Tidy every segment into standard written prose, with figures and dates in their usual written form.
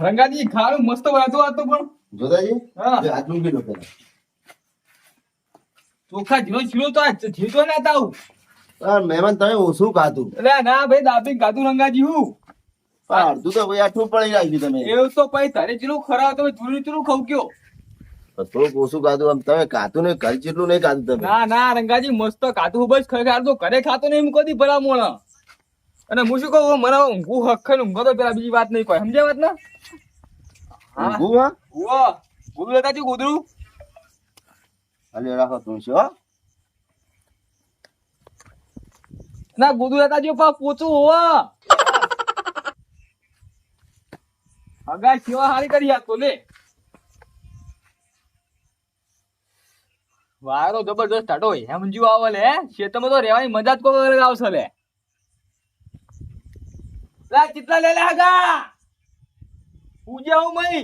રંગાજી ખારું મસ્ત વાતો વાતો પણ જોતાજી હા હાથ મૂકી દો પેલા. ચોખા જીનો છીલો તો આ જીતો ના તાવ મહેમાન તમે ઓછું ખાધું એટલે ના ભાઈ દાબી ગાતું રંગાજી હું અડધું તો ભાઈ આઠું પડી રાખ્યું તમે. એવું તો પછી તારે જેટલું ખરા તમે ચૂરું ચૂરું ખાવ કયો થોડુંક ઓછું ખાધું આમ તમે ખાધું ને ઘર જેટલું નહીં ખાધું તમે. ના ના રંગાજી મસ્ત ખાતું બસ ખરેખર તો ઘરે ખાતો નહીં એમ કદી ભલા મોણા અને હું શું કહું મને ઊંઘું હક ઊંઘો તો પેલા બીજી વાત નહીં કોઈ સમજ્યા વાત ના ઊંઘું હા ઉવા ગોદરું લેતા છું ગોદરું હાલે રાખો તુલસી હો. ના ગોદરું લેતા જો પા પોચું હોવા અગા સેવા હારી કરી આપતો લે વારો જબરદસ્ત ટાટો હે મંજુ આવે લે શેતમાં તો રેવાની મજા જ કોઈ આવશે લે લા ચિત્રા લે લે આગા પૂજા હું મઈ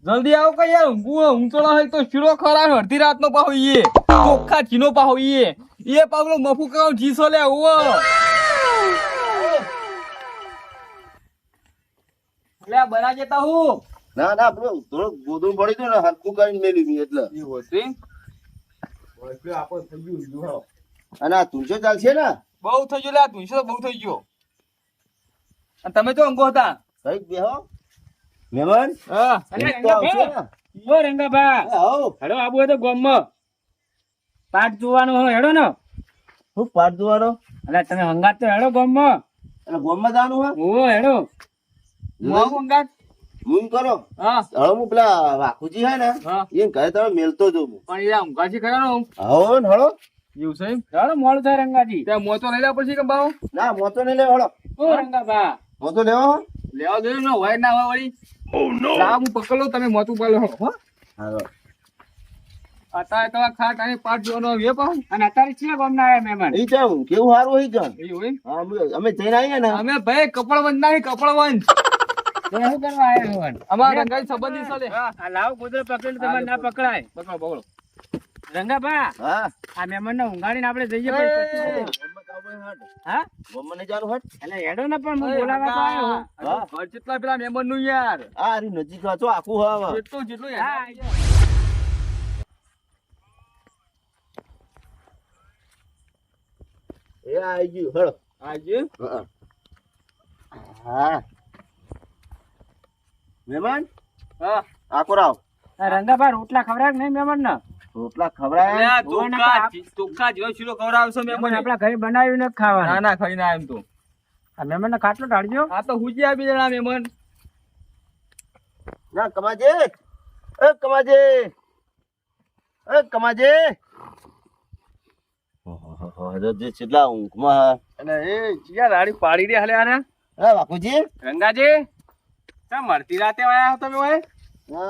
જલ્દી આવો કે યાર ઊંચોળા હોય તો શીરો ખરા અડધી રાત નો પાહો ઈએ ચોખ્ખા ચીનો પાહો ઈએ એ પાવલો મફુ કાવ જીસો લે ઓ લે બના જતા હું ના ના પેલું થોડુંક ગોદડું પડી ગયું ને હરખું કરીને મેલ્યું મેં એટલે. એ હોતી ઓય આપો થઈ ગયું દુહો અને આ તુલસી ચાલશે ને બહુ થઈ ગયો લે આ 200 બહુ થઈ ગયો અને તમે તો અંગો હતા કઈક બેહો મહેમાન. હા અરે તો આવશે ને. ઓ રંગાભા આવો હેડો આબુ હોય તો ગોમમાં પાટ જોવાનો હોય હેડો ને હું પાટ દુવાનો અલા તમે હંગાત તો હેડો ગોમમાં અને ગોમમાં જવાનું હા ઓ હેડો મોં અંગાત હું કરો હા હવે હું પેલા વાકુજી હે ને હા એમ કહે તમે મેલતો જો હું. પણ એ અંગાજી ખરા આવો ને હળો. એવું છે હેડો મોડું થાય રંગાજી ત્યાં મોં તો લઈ લે પછી કે બાવ ના મોતો નહીં લે હળો. ઓ રંગાભા મોતો લેવો લેવા દે ને હોય ના હોય વળી ના હું પકડ લઉં તમે મોતું પાલો હો હાલો. અત્યારે તમારે ખાટ અને પાટ જોવાનો વે પાઉં અને અત્યારે ચિયા ગોમના આયા મહેમાન ઈ ચામ કેવું સારું હોય ચામ. એવું હોય હા અમે જઈને આવીએ ને અમે ભાઈ કપડવંત નહીં કપડવંત તો શું કરવા આયા હોવાન અમારા રંગાઈ સંબંધી ચાલે આ લાવ કુદરત પકડીને તમારે ના પકડાય પકડો પકડો રંગાભા હા આ મહેમાનને ઊંઘાડીને આપણે જઈએ પછી હા ગોમમાં નહીં જવાનું હટ. એટલે હેડો ને પણ હું બોલાવા તો આવ્યો હું. હા. ઘર જેટલા પેલા મહેમાન નું યાર આ આરી નજીક છો આખું હા જેટલું જેટલું હા એ આવી ગયું હળો. આજે હા. હા મહેમાન હા આકો રાવ આ રંગાભા રોટલા ખવડાવે કે નહીં મહેમાન ને રોટલા ખવડાય. ચોખ્ખા જેવો શીરો ખવડાવશો મહેમાન આપડા ઘરે બનાવીને જ ખાવાનું ના ના ખાઈ ના એમ તો આ મહેમાન ને ખાટલો ઢાળજો આ તો હુજી આપી દેના મહેમાન ના કમાજે એ કમાજે એ કમાજે ઓહો જે કેટલા ઊંઘમાં અને એ યાર રાડી પાડી દે હાલે આને હે બાપુજી રંગાજી ચમ મળતી રાતે આયા હો તમે ઓય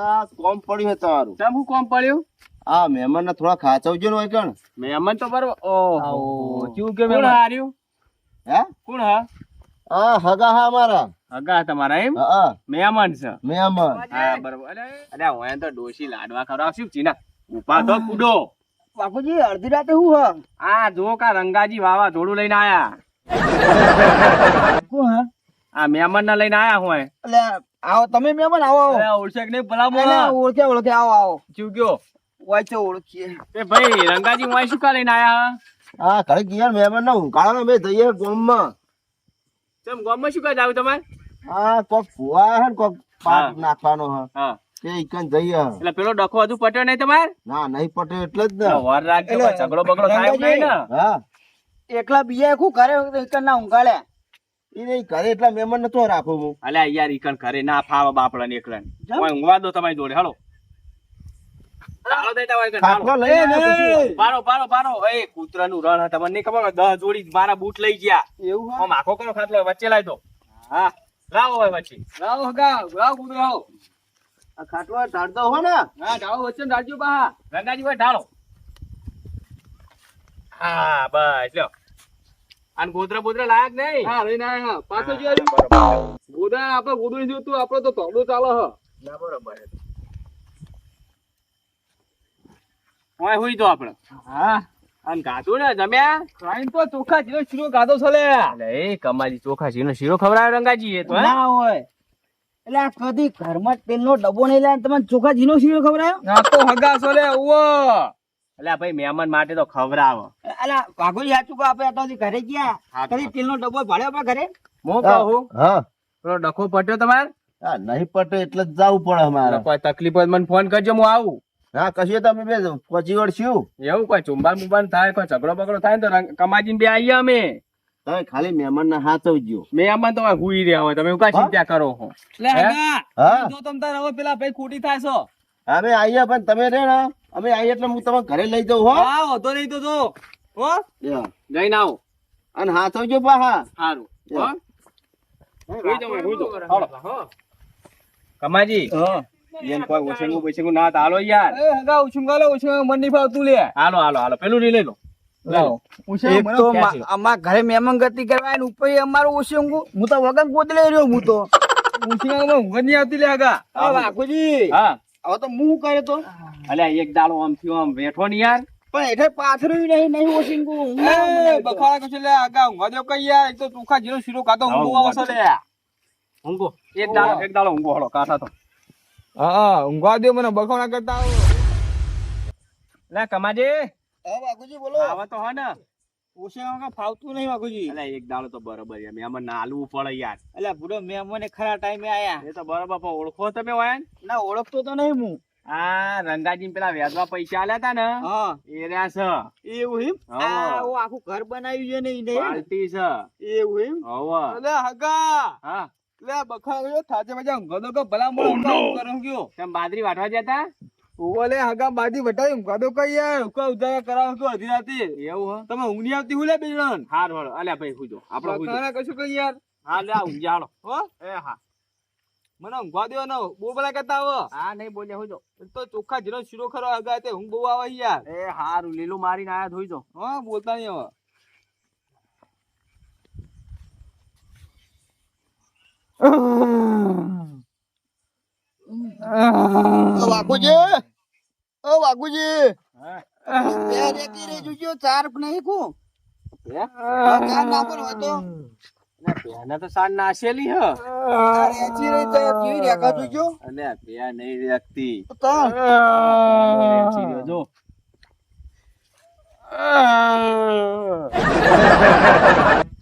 આ કોમ પડ્યું હે તમારું. ચમ હું કોમ પડ્યું આ મહેમાન ને થોડા ખાચવજો ને હોય કણ. મહેમાન તો બરોબર ઓહો કેવું કે કોણ મહેમાન હાર્યું હે કોણ હા આ હગા હા અમારા હગા તમારા એમ હા મહેમાન છે મહેમાન. હા બરોબર અરે ઓય તો ડોશી લાડવા ખવડાવશું ચીના ઉપા તો કૂડો બાપુજી અડધી રાતે હું હા આ જો કા રંગાજી વાવા જોડું લઈને આયા કોણ હા આ મહેમાન ના લઈને આયા હોય એટલે આવો તમે મહેમાન આવો અરે ઓળશેક નહીં ભલા એટલે મોણા ઓળખે ઓળખે આવો આવો ચૂ ગયો વાંચો ઓળખીએ. એ ભાઈ રંગાજી ઓય શું કા લઈને આયા હા ઘરે ગયા મહેમાન ના ઊંઘાડો અમે જઈએ ગામમાં. તેમ ગામમાં શું કા જાવ તમારે હા કોક ફુવા હે ને કોક પાક હા. નાખવાનો હે હા તે ઈકન જઈએ. એટલે પેલો ડખો હજુ પટ્યો નહીં તમારે ના નહીં પટે એટલે જ ને. વાર રાખજો એટલે ઝઘડો બગડો થાય એમ નહીં ને હા એકલા બીજા શું કરે ના ઊંઘાડે એ નહીં ઘરે એટલા મહેમાન નતો રાખું હું. અલ્યા યાર ઈકણ ઘરે ના ફાવે બાપડા ને એકલા ઓય ઊંઘવા દો તમારી જોડે હાલો ચાલો દે તમારે ઘરે, ખાટલો ચાલો. લઈ આને પછી. પારો પારો પારો એ કૂતરાનું રણ હે, તમને નહીં ખબર 10 જોડી મારા બૂટ લઈ ગયા એવું આમ આખો કરો ખાટલો વચ્ચે લાવી દો હા લાવો હવે પછી લાવો હગા લાવો કૂતરો લાવો આ ખાટલો ઢાળતો હો ને. હા ઢાળો વચ્ચે ઢાળજો બા રંગાજી ભાઈ ઢાળો હા બસ લ્યો આન ગોદરા બોદરા લાયક નહીં હા લઈને આયા પાછો જો ગોદરા આપણે ગોદરું જોતું આપણે તો તોડો ચાલે હ ના બરોબર ઓય હોઈ તો આપણે હા અને ગાધું ને જમ્યા ખાઈને તો ચોખા જીરો શીરો ગાધો છે લે. એટલે એ કમાલી ચોખા શીરો શીરો ખવડાવ્યો રંગાજી એ તો હે? ના હોય એટલે આ કદી ઘરમાં તેલનો ડબ્બો નહીં લાવે તમે ચોખા જીનો શીરો ખવડાયો આ તો હગા છો લે ઉવો. એટલે ભાઈ મહેમાન માટે તો ખવડાવો. અલા વાઘોજી સાચું કહો આપણે અત્યારથી ઘરે ગયા હા, કદી તેલનો ડબ્બો ભાડ્યો આપણા ઘરે હું કહું હા પેલો ડખો પટ્યો તમારે હા નહીં પટે એટલે જ જવું પડે અમારે કોઈ તકલીફ હોય તો મને ફોન કરજો હું આવું. હા કશું તમે બે પહોંચી વળશું એવું કોઈ ચુંબાન મુંબાન થાય કોઈ ઝઘડો બગડો થાય ને તો કમાજીને બે આવીએ અમે. તમે ખાલી મહેમાન ના હાથ આવજો મહેમાન તો હવે હુઈ રહ્યા હોય તમે એવું કાંઈ ચિંતા કરો છો. લે હે? હગા હા જો તમ તાર હવે પેલા ભાઈ ખોટી થાય છો. અમે આવીએ પણ તમે રે ને અમે આવીએ એટલે હું તમારે ઘરે લઈ જાઉં હો હા વધો નહીં તો જો હો. યા. જઈને આવો. અને હાથ આવજો પાહા સારું યા. હુઈ જાઓ, હુઈ જાઓ. હાલો. કમાજી હા એમ કોઈ ઓછેંગું બોછેંગું ના તો હાલો યાર. એ હગા ઉછુંગા લે ઉછુંગા મન નહીં ભાવતું લે. હાલો હાલો હાલો પેલું લઈ લો. લાવો ઉછુંગા એક મને તો ક્યાં છે? અમારા ઘરે મહેમાન ગતિ કરવા આવીને ઉપર અમારું ઓછું હું તો વગર ગોદલે રહ્યો હું તો ઉછુંગામાં ઊંઘ જ નહીં આવતી લે હગા. આ વાઘોજી હા હવે તો હું કરે તો અલ્યા એક દાડો આમ થયો આમ બેઠો ને યાર. પણ એટલે પાથરું નહીં ઓછું એ બખાડા કશું લે હગા ઊંઘવા દો કઈ યાર. એક તો ચોખા જીરો શીરો ખાતો ઊંઘું આવે છે લે. ઊંઘો એક દાડો ઊંઘો હળો કાઠા તો. હા ઊંઘવા દો મને બખાડા કરતા આવો. લે કમાજી હા વાઘોજી બોલો આવો તો હો ને. ઓછું ફાવતું નહીં વાઘોજી અલ્યા એક દાડો તો બરોબર યાર મહેમાન ના હાલવું પડે યાર. એટલે બુડો મહેમાન ખરા ટાઈમે આયા એ તો બરોબર પણ ઓળખો તમે હોય ને? ના ઓળખતો તો નહીં હું આ રંગાજી પેલા વ્યાજમાં પૈસા આલ્યા તા ને હા એ રહ્યા છે. એવું એમ હા. આ ઓ આખું ઘર બનાવ્યું છે નહીં નહીં પાર્ટી છે. એવું એમ હોવે. અલે હગા હા લે બખાડા કયો થાચે મજા ઊંઘવા દો કે ભલા મોળા ઊંઘવા ઊંઘ કરો કયો. તમે બાજરી વાટવા જતા ઓવો લે હગા બાજી વટાઈ ઊંઘવા દો કઈ યાર ઉકા ઉજાગરા કરાવો કયો અડધી રાતે. એવું હે? તમે ઊંઘ નહીં આવતી હું લે બે જણ. હારું હારું અલ્યા ભાઈ હુજો આપણો હુજો. બખાડા કશું કઈ યાર. હા લે આ ઊંઝા હાલો. હો એ હા મને ઊંઘવા દો ને બહુ ભલા કરતા આવો. હા નહીં બોલ્યા હુજો. એક તો ચોખ્ખા જીરો શીરો ખરો હગા તે ઊંઘ બહુ આવે યાર. એ હારું લીલું મારીને આયા ધોઈ હા બોલતા નહીં હવે. વાઘુજી ઓ વાઘુજી હા બે રેતી રે જોજો ચાર નહીં કો હે? ચાર નાખો હોય તો અલ્યા પેના તો સાન નાશેલી હ. આ રેતી રે તો કેવી રેખા જોજો અલ્યા પે નહીં રાખતી. તો રેચી રહ્યો જો.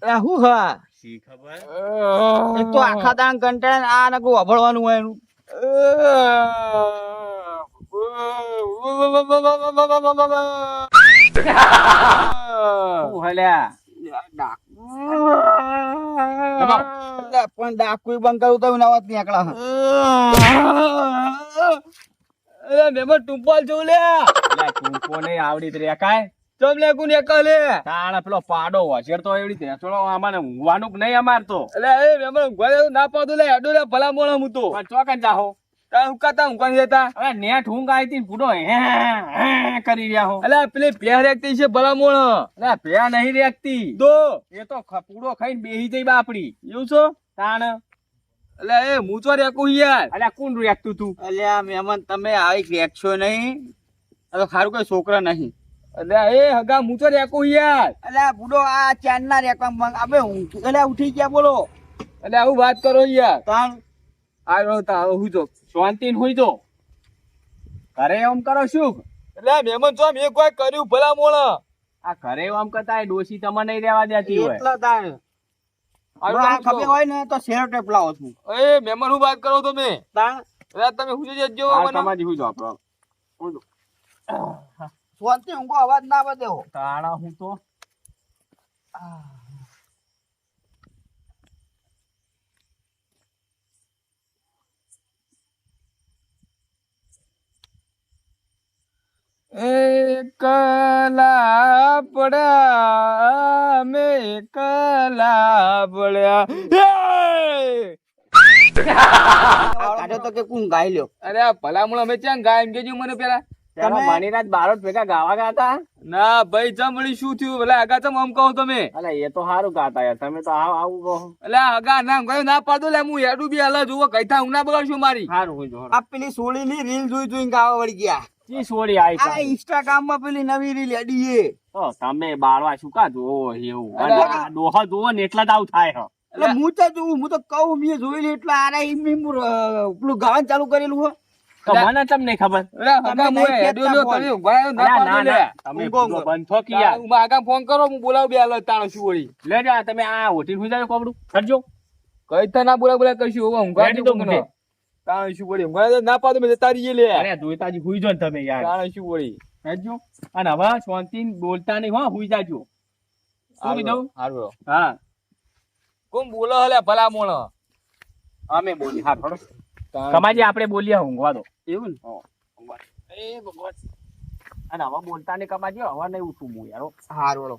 આ હું હા શી ખબર. એક તો આખા દાણ કંટાળે આ નકરું અભળવાનું હોય એનું શું હલ્યા? પણ ડાકુ બંધ કરું તો નવાત નીકળા અરે મેમન ટુંપાલ જોઉં લે. અલ્યા ટૂંપો નહીં આવડી તો રેખાય. ચમ લે કુન એકા લે. તાણ પેલો પાડો હોશિયાર તો એવડી તેચોળો અમારે ઊંઘવાનું કે નહીં અમાર તો. અલે એ મેમન ઊંઘવા દે ના પાડું લે અડો લે ભલા મોણા હું તો. પણ ચોકન જાહો. તા ઊંઘતા ઊંઘવા નહીં દેતા. હવે નેટ ઊંઘ આવી હતી ને પૂડો હે કરી રહ્યા હો. અલે પેલી પહેર એકતી છે ભલા મોણા. અલ્યા ભેયા નહીં રેખતી. દો એ તો પૂડો ખાઈને બેહી જઈ બાપડી. એવું છો. તાણ અલે એ મૂચો રેકું યાર. અલ્યા કોણ રેખતું તું? અલ્યા મહેમાન તમે આવી રેખશો નહીં હવે ખારું કોઈ છોકરા નહીં અલે એ હગા મૂચો રેકું યાર. અલ્યા બુડો આ ચાર ના રેકવા આપણે અલ્યા ઉઠી ગયા બોલો અલે આવું વાત કરો યાર. તાણ આ તા હું તો. શાંતિ હુઈ જો. ઘરે એમ કરો શું? એટલે મહેમાન છો મેં કોઈ કર્યું ભલા મોણા. આ ઘરે એમ કરતા એ ડોશી તમને નહીં રહેવા દેતી હોય. એટલા તાણ આ ખબર હોય ને તો શેર ટેપ લાવો છું એ મહેમાન હું વાત કરો તમે. તાણ અરે તમે હું જજો આ મને. તમારી હુઈ જો આપણો. શાંતિ ઊંઘો અવાજ ના આવે દેવો તાણા હું તો એકલા પડ્યા અમે એકલા પડ્યા. કાઢો તો કે કોણ ગાઈ લ્યો અરે આ ભલામણ અમે ક્યાં ગાય એમ કેજો મને પેલા. તમે મણીરાજ બારોટ ભેગા ગાવા ગાતા ના ભાઈ જમણી શું થયું એટલે આગા ચમ આમ કહો તમે અલે એ તો સારું ગાતા યાર તમે તો આવું કહો એટલે આગા ના ગયો ના પાડો લે હું હેડું બી હાલ જુઓ કઈ થા હું ના બગાડશું મારી સારું હોય જો આ પેલી સોળી ની રીલ જોઈ ગાવા વળી ગયા. જી છોડી આવી આ ઇન્સ્ટાગ્રામ માં પેલી નવી રીલ એડી એ. તો તમે બાળવા શું કા જોવો એવું અરે અને આ ડોહા જોવો ને એટલા જ આવું થાય હ એટલે હું તો જોઉં, હું તો કહું મેં જોયેલી એટલે આરે એમ પેલું ગાવાનું ચાલુ કરેલું હો. તો મને તમને ખબર એટલે આગા તમે હું નહીં હેડ્યો કહેતા લ્યો, તમે બોલ. ઊભા રહ્યો, ના ના પાડો લે ના તમે ઊંઘો, પૂરો બંધ થો કે યાર હું આગા ફોન કરો હું બોલાવું બે હાલ તાણો શું વળી લેજો આ તમે આ હોટેલ સુઈ જાજો કોબડું કરજો કઈ થા ના બોલા કરશું હવે ઊંઘા રેડી તો મૂકે. તાણો શું વળી ઊંઘા ના પાડો મેં તારી લે અરે જોઈતાજી હુઈ જો ને તમે યાર તાણો શું વળી હેજો અને હવે શાંતિ બોલતા નહીં હો હુઈ જાજો શું કીધું હારું હા કોણ બોલો હલે ભલા મોણ અમે બોલી હા થોડો કમાજી આપણે બોલીએ ઊંઘવા દો એવું ને એ ભગવાન અને હવે બોલતા નહીં કમાજી હવે નહીં ઉઠું હું યાર હો. હારું વળો.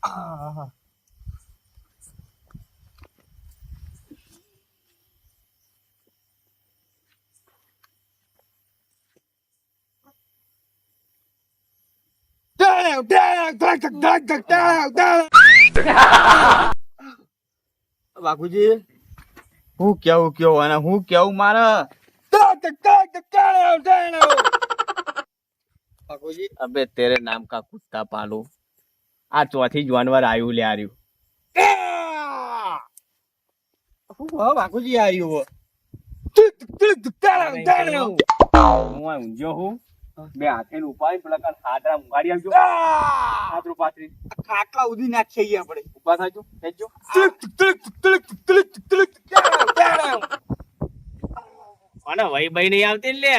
હા બાપુજી હું કેવું અને હું કેવું મારે બાપુજી અબે તેરે નામ કા કુત્તા પાલો આ ચોથી જાનવર આયુ લે આર્યું હું બાપુજી આવ્યું હું આ ઊંઝો હું બે હાથે ઉપાડી પેલા કાન હાથરા મુગાડી આવજો હાથરું પાથરી ખાટલા ઉધી નાખીએ આપણે. ઉભા થાજો બેસજો અને વઈ બઈ નહીં આવતી ને લે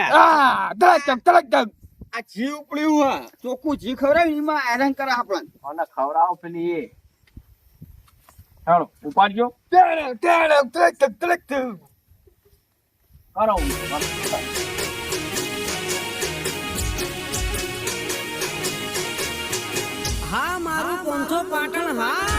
આ જીવ ઉપડ્યું હા ચોખ્ખું જી ખવડાવ્યું એમાં હેરાન કરે આપણને. અને ખવડાવો પેલી એ ચાલો ઉપાડજો કરો હા મારું 500 પાટણ હા